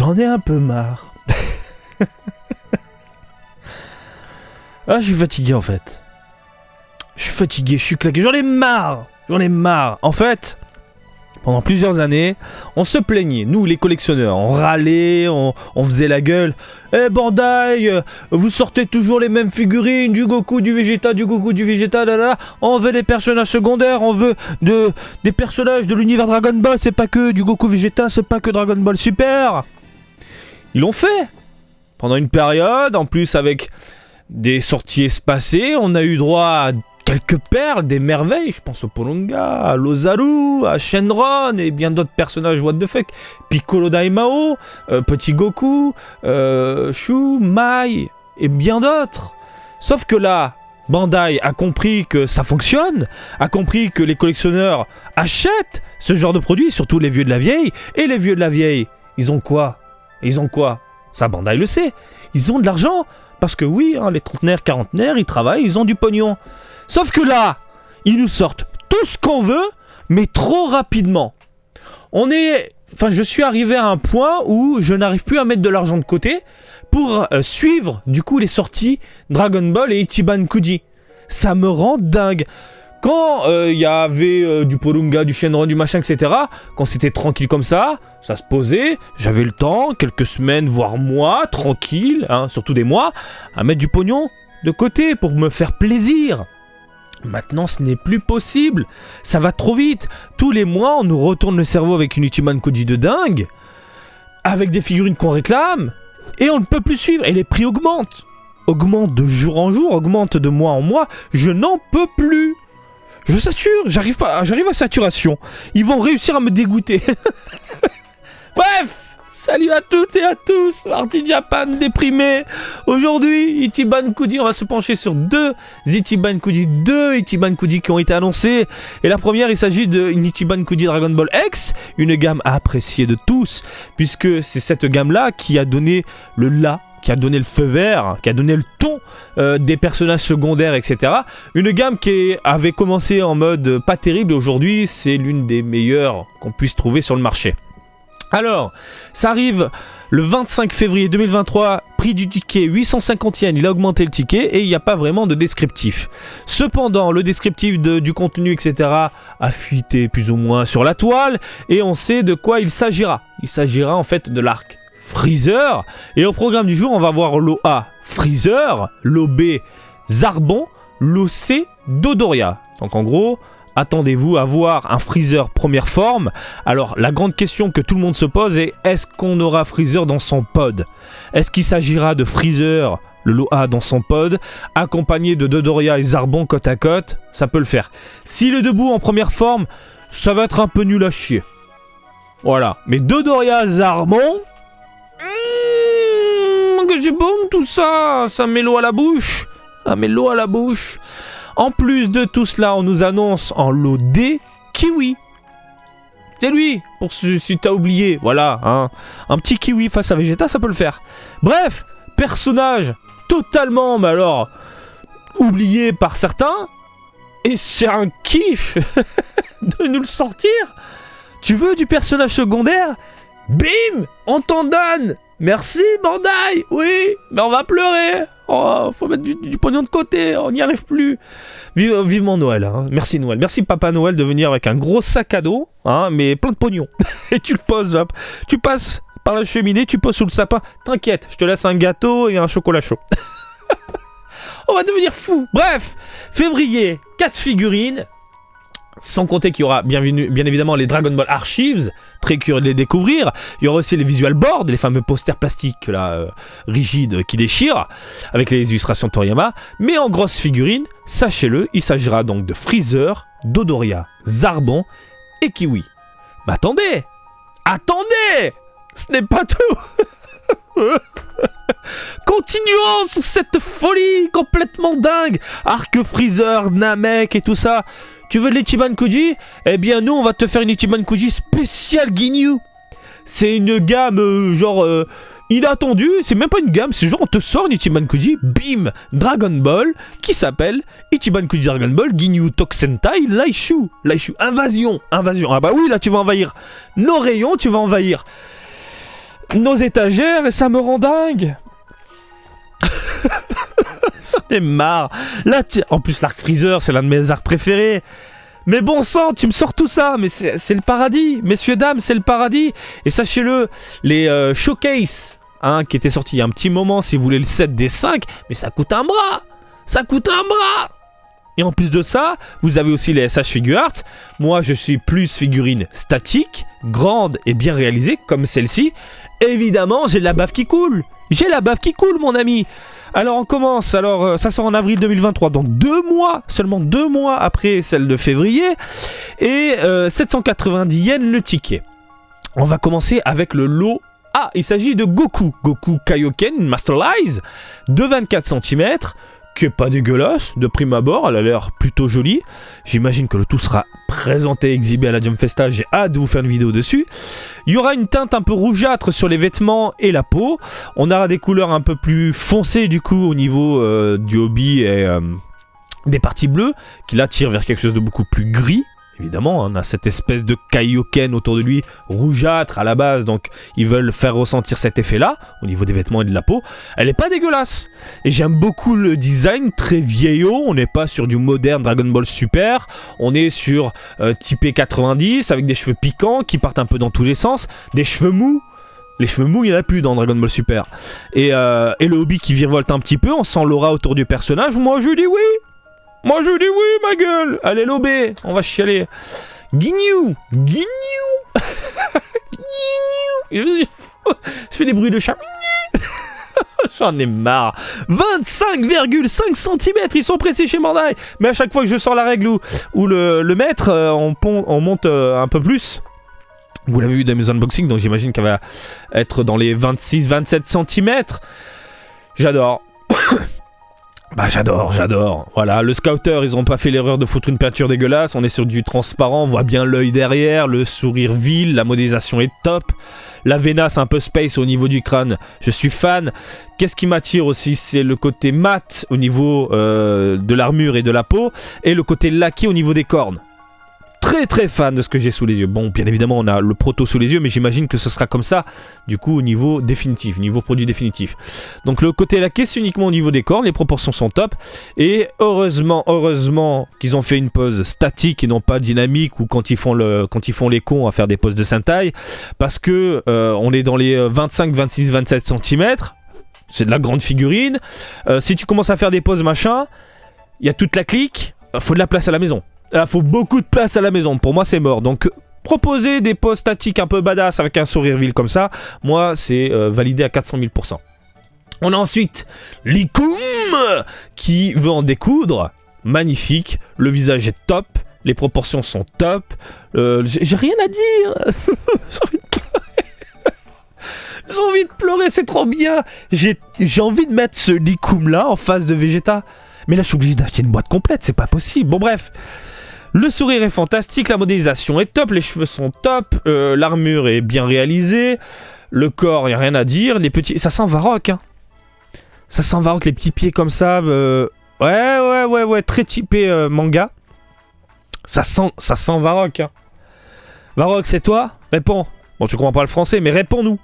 j'en ai un peu marre. Ah, je suis fatigué en fait. Je suis fatigué, je suis claqué, j'en ai marre. En fait, pendant plusieurs années, on se plaignait, nous les collectionneurs, on râlait, on faisait la gueule. Eh Bandai, vous sortez toujours les mêmes figurines, du Goku, du Vegeta, là. On veut des personnages secondaires, on veut des personnages de l'univers Dragon Ball, c'est pas que du Goku Vegeta, c'est pas que Dragon Ball Super. Ils l'ont fait. Pendant une période, en plus avec des sorties espacées, on a eu droit à quelques perles, des merveilles, je pense au Polonga, à Lozaru, à Shenron et bien d'autres personnages what the fuck, Piccolo Daimao, Petit Goku, Shu, Mai et bien d'autres. Sauf que là, Bandai a compris que ça fonctionne, a compris que les collectionneurs achètent ce genre de produits, surtout les vieux de la vieille, et les vieux de la vieille, ils ont quoi ? Ça Bandai le sait, ils ont de l'argent, parce que oui, hein, les trentenaires, quarantenaires, ils travaillent, ils ont du pognon. Sauf que là, ils nous sortent tout ce qu'on veut, mais trop rapidement. Je suis arrivé à un point où je n'arrive plus à mettre de l'argent de côté pour suivre du coup les sorties Dragon Ball et Ichiban Kuji. Ça me rend dingue. Quand y avait du Polunga, du Shenron, du machin, etc., quand c'était tranquille comme ça se posait, j'avais le temps, quelques semaines, voire mois, tranquille, hein, surtout des mois, à mettre du pognon de côté pour me faire plaisir. Maintenant, ce n'est plus possible. Ça va trop vite. Tous les mois, on nous retourne le cerveau avec une Ichiban Kuji de dingue, avec des figurines qu'on réclame, et on ne peut plus suivre. Et les prix augmentent. Augmentent de jour en jour, augmentent de mois en mois. Je n'en peux plus. Je sature. J'arrive à saturation. Ils vont réussir à me dégoûter. Bref. Salut à toutes et à tous, Marty Japan déprimé. Aujourd'hui, Ichiban Kuji, on va se pencher sur deux Ichiban Kuji qui ont été annoncés. Et la première, il s'agit d'une Ichiban Kuji Dragon Ball X, une gamme appréciée de tous, puisque c'est cette gamme-là qui a donné qui a donné le feu vert, qui a donné le ton des personnages secondaires, etc. Une gamme qui avait commencé en mode pas terrible, et aujourd'hui, c'est l'une des meilleures qu'on puisse trouver sur le marché. Alors, ça arrive le 25 février 2023, prix du ticket 850 yens, il a augmenté le ticket et il n'y a pas vraiment de descriptif. Cependant, le descriptif du contenu, etc. a fuité plus ou moins sur la toile et on sait de quoi il s'agira. Il s'agira en fait de l'arc Freezer et au programme du jour, on va voir l'eau A Freezer, l'eau B Zarbon, l'eau C Dodoria. Donc en gros, attendez-vous à voir un Freezer première forme. Alors, la grande question que tout le monde se pose est: est-ce qu'on aura Freezer dans son pod ? Est-ce qu'il s'agira de Freezer, le lot A, dans son pod, accompagné de Dodoria et Zarbon côte à côte ? Ça peut le faire. S'il est debout en première forme, ça va être un peu nul à chier. Voilà. Mais Dodoria, Zarbon... que c'est bon tout ça. Ça met l'eau à la bouche. En plus de tout cela, on nous annonce en lot D, Kiwi. C'est lui, si t'as oublié, voilà, hein. Un petit Kiwi face à Vegeta, ça peut le faire. Bref, personnage totalement, mais alors, oublié par certains, et c'est un kiff de nous le sortir. Tu veux du personnage secondaire ? Bim, on t'en donne. Merci Bandai, oui, mais on va pleurer. Oh, faut mettre du pognon de côté, on n'y arrive plus. Vivement Noël, hein. Merci Noël, merci Papa Noël de venir avec un gros sac à dos, hein, mais plein de pognon. Et tu le poses, hop. Tu passes par la cheminée, tu poses sous le sapin. T'inquiète, je te laisse un gâteau et un chocolat chaud. On va devenir fou. Bref, février, 4 figurines. Sans compter qu'il y aura bien évidemment les Dragon Ball Archives, très curieux de les découvrir. Il y aura aussi les visual boards, les fameux posters plastiques là, rigides qui déchirent, avec les illustrations Toriyama. Mais en grosse figurine, sachez-le, il s'agira donc de Freezer, Dodoria, Zarbon et Kiwi. Mais attendez, ce n'est pas tout. Continuons sur cette folie complètement dingue. Arc Freezer, Namek et tout ça. Tu veux de l'Ichiban Kuji ? Eh bien nous on va te faire une Ichiban Kuji spéciale Ginyu. C'est une gamme inattendue, c'est même pas une gamme, c'est genre on te sort une Ichiban Kuji, bim, Dragon Ball, qui s'appelle Ichiban Kuji Dragon Ball Ginyu Tokusentai Laishu. Invasion. Ah bah oui, là tu vas envahir nos rayons, tu vas envahir nos étagères et ça me rend dingue. J'en ai marre. Là, en plus, l'arc Freezer, c'est l'un de mes arcs préférés. Mais bon sang, tu me sors tout ça. Mais c'est le paradis. Messieurs, dames, c'est le paradis. Et sachez-le, les showcase, qui étaient sortis il y a un petit moment, si vous voulez le set des 5, mais ça coûte un bras. Ça coûte un bras. Et en plus de ça, vous avez aussi les SH Figure Arts. Moi, je suis plus figurine statique, grande et bien réalisée, comme celle-ci. Évidemment, j'ai de la baffe qui coule. J'ai la baffe qui coule, mon ami. Alors, on commence. Alors, ça sort en avril 2023. Donc, 2 mois, seulement 2 mois après celle de février. Et 790 yens le ticket. On va commencer avec le lot. Ah, il s'agit de Goku. Goku Kaioken Masterlize de 24 cm. Qui est pas dégueulasse, de prime abord, elle a l'air plutôt jolie. J'imagine que le tout sera présenté, exhibé à la Jump Festa, j'ai hâte de vous faire une vidéo dessus. Il y aura une teinte un peu rougeâtre sur les vêtements et la peau. On aura des couleurs un peu plus foncées du coup au niveau du hobby et des parties bleues, qui là tirent vers quelque chose de beaucoup plus gris. Évidemment, on a cette espèce de Kaioken autour de lui, rougeâtre à la base, donc ils veulent faire ressentir cet effet-là, au niveau des vêtements et de la peau. Elle est pas dégueulasse, et j'aime beaucoup le design, très vieillot, on n'est pas sur du moderne Dragon Ball Super, on est sur typé 90, avec des cheveux piquants, qui partent un peu dans tous les sens, des cheveux mous. Les cheveux mous, il n'y en a plus dans Dragon Ball Super. Et le hobby qui virevolte un petit peu, on sent l'aura autour du personnage, moi je dis oui. Moi je dis oui, ma gueule. Allez, lobé, on va chialer. Guignou. Je fais des bruits de chat. J'en ai marre. 25,5 cm, ils sont précis chez Bandai. Mais à chaque fois que je sors la règle ou le mètre, on monte un peu plus. Vous l'avez vu dans mes unboxings, donc j'imagine qu'elle va être dans les 26-27 cm. J'adore. Bah j'adore. Voilà, le scouter, ils ont pas fait l'erreur de foutre une peinture dégueulasse. On est sur du transparent, on voit bien l'œil derrière, le sourire vil, la modélisation est top. La Vena, c'est un peu space au niveau du crâne. Je suis fan. Qu'est-ce qui m'attire aussi, c'est le côté mat au niveau de l'armure et de la peau, et le côté laqué au niveau des cornes. Très fan de ce que j'ai sous les yeux. Bon, bien évidemment, on a le proto sous les yeux, mais j'imagine que ce sera comme ça, du coup, au niveau définitif, niveau produit définitif. Donc, le côté laqué, c'est uniquement au niveau des cornes, les proportions sont top. Et heureusement qu'ils ont fait une pose statique et non pas dynamique, ou quand ils font les cons à faire des poses de Sentai, parce que on est dans les 25, 26, 27 cm. C'est de la grande figurine. Si tu commences à faire des poses machin, il y a toute la clique, faut de la place à la maison. Il faut beaucoup de place à la maison. Pour moi, c'est mort. Donc, proposer des poses statiques un peu badass avec un sourire vil comme ça, moi, c'est validé à 400 000%. On a ensuite Likum qui veut en découdre. Magnifique. Le visage est top. Les proportions sont top. J'ai rien à dire. J'ai envie de pleurer, c'est trop bien. J'ai envie de mettre ce Likum là en face de Vegeta. Mais là, je suis obligé d'acheter une boîte complète. C'est pas possible. Bon, bref. Le sourire est fantastique, la modélisation est top, les cheveux sont top, l'armure est bien réalisée, le corps, y a rien à dire, les petits... Ça sent Varrock, hein. Ça sent Varrock, les petits pieds comme ça, ouais, très typé manga. Ça sent Varrock, hein. Varrock, c'est toi? Réponds. Bon, tu comprends pas le français, mais réponds-nous.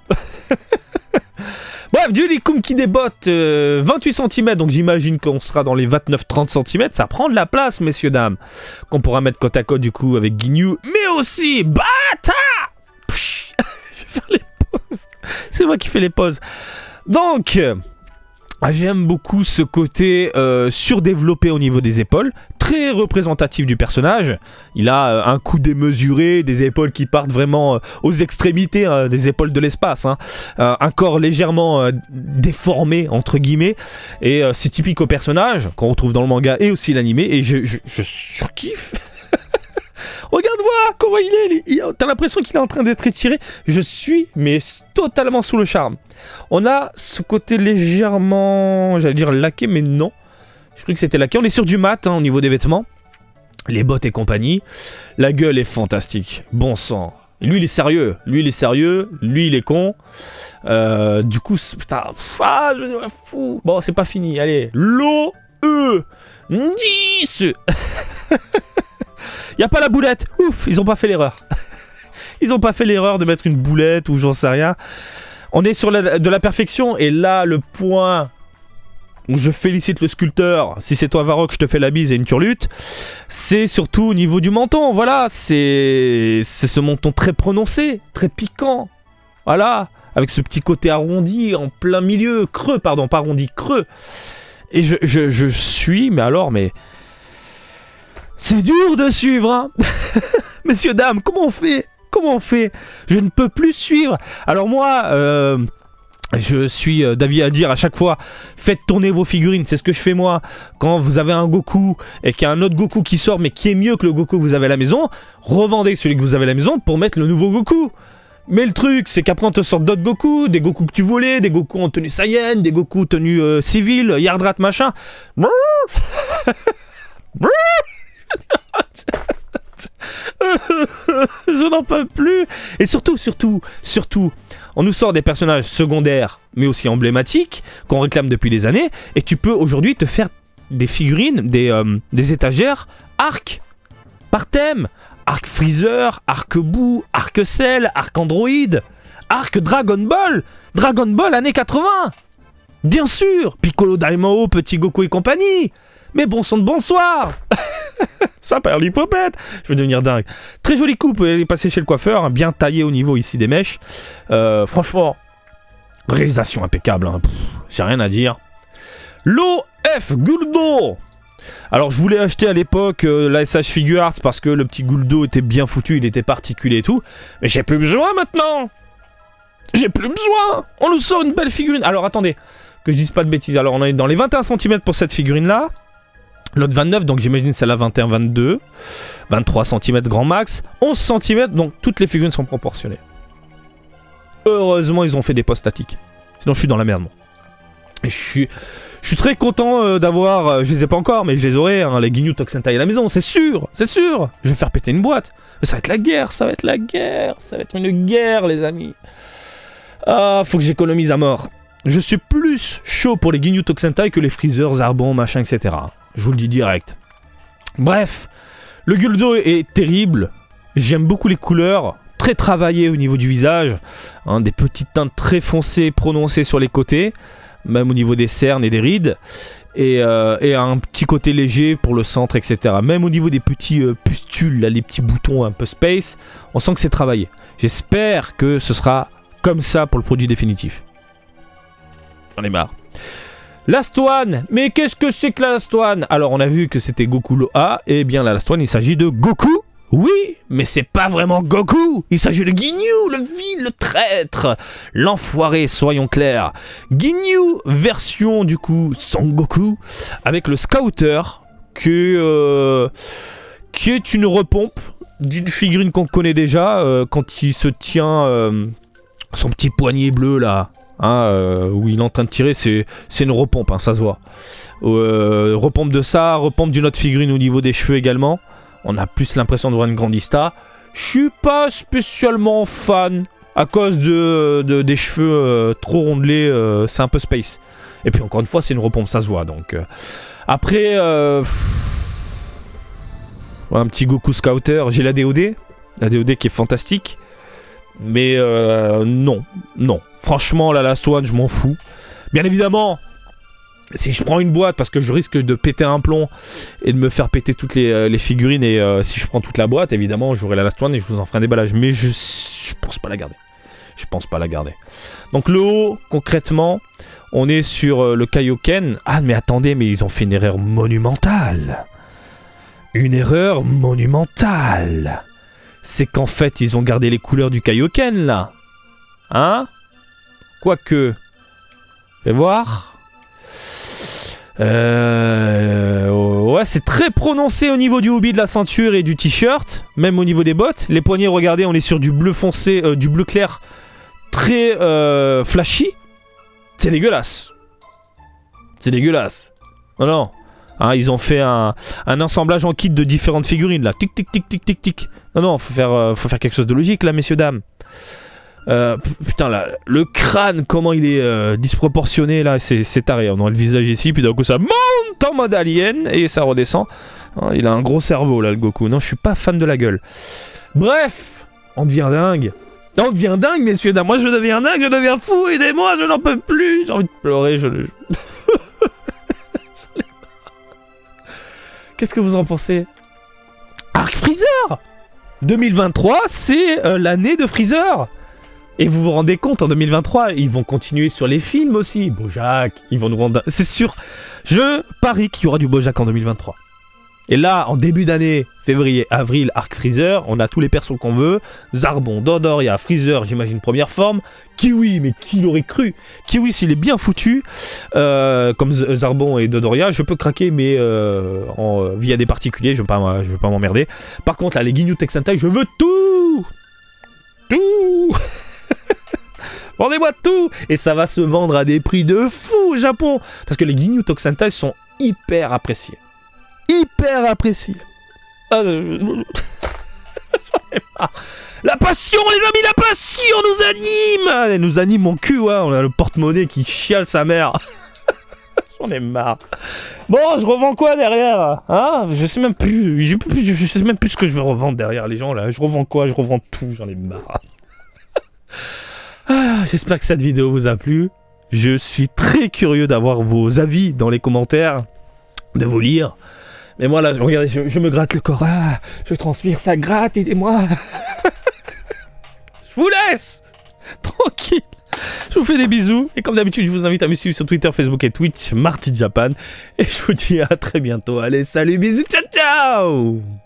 Bref, du Likum qui débotte 28 cm, donc j'imagine qu'on sera dans les 29-30 cm. Ça prend de la place, messieurs, dames. Qu'on pourra mettre côte à côte, du coup, avec Ginyu, mais aussi Bata. Je vais faire les pauses. C'est moi qui fais les pauses. Donc, j'aime beaucoup ce côté surdéveloppé au niveau des épaules. Très représentatif du personnage. Il a un cou démesuré, des épaules qui partent vraiment aux extrémités, des épaules de l'espace, hein. Un corps légèrement déformé entre guillemets, et c'est typique au personnage qu'on retrouve dans le manga et aussi l'animé, et je surkiffe. Regarde-moi comment il est, t'as l'impression qu'il est en train d'être étiré. Je suis mais totalement sous le charme. On a ce côté légèrement, j'allais dire laqué, mais non. Je crois que c'était laqué. On est sur du mat, hein, au niveau des vêtements. Les bottes et compagnie. La gueule est fantastique. Bon sang. Lui, il est sérieux. Lui, il est con. Du coup, putain. Je suis fou. Bon, c'est pas fini. Allez. L'O-E 10. Y a pas la boulette. Ouf, ils ont pas fait l'erreur. Ils ont pas fait l'erreur de mettre une boulette ou j'en sais rien. On est sur de la perfection. Et là, le point où je félicite le sculpteur, si c'est toi Varrock, je te fais la bise et une turlute, c'est surtout au niveau du menton. Voilà, c'est ce menton très prononcé, très piquant. Voilà, avec ce petit côté arrondi en plein milieu, creux, pardon, pas arrondi, creux. Et je suis, mais c'est dur de suivre, hein. Messieurs, dames, comment on fait? Comment on fait? Je ne peux plus suivre. Alors moi, je suis d'avis à dire à chaque fois, faites tourner vos figurines, c'est ce que je fais moi. Quand vous avez un Goku et qu'il y a un autre Goku qui sort mais qui est mieux que le Goku que vous avez à la maison, revendez celui que vous avez à la maison pour mettre le nouveau Goku. Mais le truc, c'est qu'après on te sort d'autres Goku, des Goku que tu volais, des Goku en tenue Saiyan, des Goku tenue civile, Yardrat machin. Je n'en peux plus. Et surtout, on nous sort des personnages secondaires, mais aussi emblématiques, qu'on réclame depuis des années, et tu peux aujourd'hui te faire des figurines, des étagères, arc, par thème. Arc Freezer, arc Boo, arc Cell, arc Android, arc Dragon Ball années 80. Bien sûr, Piccolo Daimao, Petit Goku et compagnie. Mais bon sang de bonsoir. Ça perd l'hypopète. Je vais devenir dingue. Très jolie coupe, elle est passée chez le coiffeur, hein, bien taillée au niveau ici des mèches. Franchement, réalisation impeccable, hein. J'ai rien à dire. L'OF Guldo. Alors je voulais acheter à l'époque la SH Figure Arts parce que le petit Guldo était bien foutu, il était particulé et tout. Mais j'ai plus besoin maintenant. J'ai plus besoin. On nous sort une belle figurine. Alors attendez, que je dise pas de bêtises. Alors on est dans les 21 cm pour cette figurine là. L'autre 29, donc j'imagine celle-là 21, 22. 23 cm grand max. 11 cm, donc toutes les figurines sont proportionnées. Heureusement ils ont fait des postes statiques. Sinon je suis dans la merde moi. Et je suis très content d'avoir, je les ai pas encore, mais je les aurai, hein, les Ginyu Tokusentai à la maison, c'est sûr. Je vais faire péter une boîte. Mais ça va être la guerre, ça va être une guerre, les amis. Ah, faut que j'économise à mort. Je suis plus chaud pour les Ginyu Tokusentai que les Freezer, Zarbon, machin, etc. Je vous le dis direct. Bref, le Guldo est terrible. J'aime beaucoup les couleurs, très travaillées au niveau du visage, hein, des petites teintes très foncées, prononcées sur les côtés. Même au niveau des cernes et des rides, et un petit côté léger pour le centre, etc. Même au niveau des petits pustules, là, les petits boutons un peu space, on sent que c'est travaillé. J'espère que ce sera comme ça pour le produit définitif. J'en ai marre. Last One, mais qu'est-ce que c'est que la Last One? Alors on a vu que c'était Goku Loa, et bien la Last One il s'agit de Goku. Oui, mais c'est pas vraiment Goku. Il s'agit de Ginyu, le vil, le traître, l'enfoiré, soyons clairs. Ginyu version du coup Son Goku avec le Scouter qui est une repompe d'une figurine qu'on connaît déjà quand il se tient son petit poignet bleu là. Hein, où il est en train de tirer, c'est une repompe, hein, ça se voit. Repompe de ça, repompe d'une autre figurine au niveau des cheveux également. On a plus l'impression de voir une grandista. Je suis pas spécialement fan à cause des cheveux trop rondelés. C'est un peu space. Et puis encore une fois, c'est une repompe, ça se voit. Donc après, un petit Goku Scouter. J'ai la DOD qui est fantastique. Mais non. Franchement, la Last One, je m'en fous. Bien évidemment. Si je prends une boîte parce que je risque de péter un plomb et de me faire péter toutes les figurines et si je prends toute la boîte, évidemment j'aurai la Last One et je vous en ferai un déballage. Mais je pense pas la garder. Donc le haut, concrètement, on est sur le Kaioken. Ah mais attendez, mais ils ont fait une erreur monumentale. C'est qu'en fait ils ont gardé les couleurs du Kaioken là. Hein? Quoique. Fais voir. Ouais, c'est très prononcé au niveau du hobby de la ceinture et du t-shirt, même au niveau des bottes. Les poignets, regardez, on est sur du bleu foncé, du bleu clair, très flashy. C'est dégueulasse. Non. Hein, ils ont fait un assemblage en kit de différentes figurines là. Tic tic tic tic tic tic. Non, faut faire quelque chose de logique là, messieurs dames. Putain là, le crâne comment il est disproportionné là, c'est taré. On a le visage ici, puis d'un coup ça monte en mode alien et ça redescend. Il a un gros cerveau là le Goku. Non, je suis pas fan de la gueule. Bref, on devient dingue. On devient dingue, messieurs, dames. Moi, je deviens dingue, je deviens fou. Aidez-moi, je n'en peux plus. J'ai envie de pleurer, Qu'est-ce que vous en pensez? Arc Freezer 2023, c'est l'année de Freezer. Et vous vous rendez compte, en 2023, ils vont continuer sur les films aussi. Bojack, ils vont nous rendre... C'est sûr, je parie qu'il y aura du Bojack en 2023. Et là, en début d'année, février, avril, Arc Freezer, on a tous les persos qu'on veut. Zarbon, Dodoria, Freezer, j'imagine première forme. Kiwi, mais qui l'aurait cru? Kiwi, s'il est bien foutu, comme Zarbon et Dodoria, je peux craquer, mais via des particuliers, je veux pas m'emmerder. Par contre, là, les Ginyu Texentai, je veux tout. Vendez-moi tout. Et ça va se vendre à des prix de fou au Japon. Parce que les Ginyu Texentai sont hyper appréciés. J'en ai marre. La passion, les amis, la passion nous anime. Elle nous anime mon cul, ouais. On a le porte-monnaie qui chiale sa mère. J'en ai marre. Bon, je revends quoi derrière? Hein? Je sais même plus. Je sais même plus ce que je vais revendre derrière les gens là. Je revends quoi? Je revends tout. J'en ai marre. J'espère que cette vidéo vous a plu. Je suis très curieux d'avoir vos avis dans les commentaires, de vous lire. Mais moi là, regardez, je me gratte le corps. Ah, je transpire, ça gratte, aidez-moi. Je vous laisse tranquille. Je vous fais des bisous. Et comme d'habitude, je vous invite à me suivre sur Twitter, Facebook et Twitch, Marty Japan. Et je vous dis à très bientôt. Allez, salut, bisous, ciao, ciao.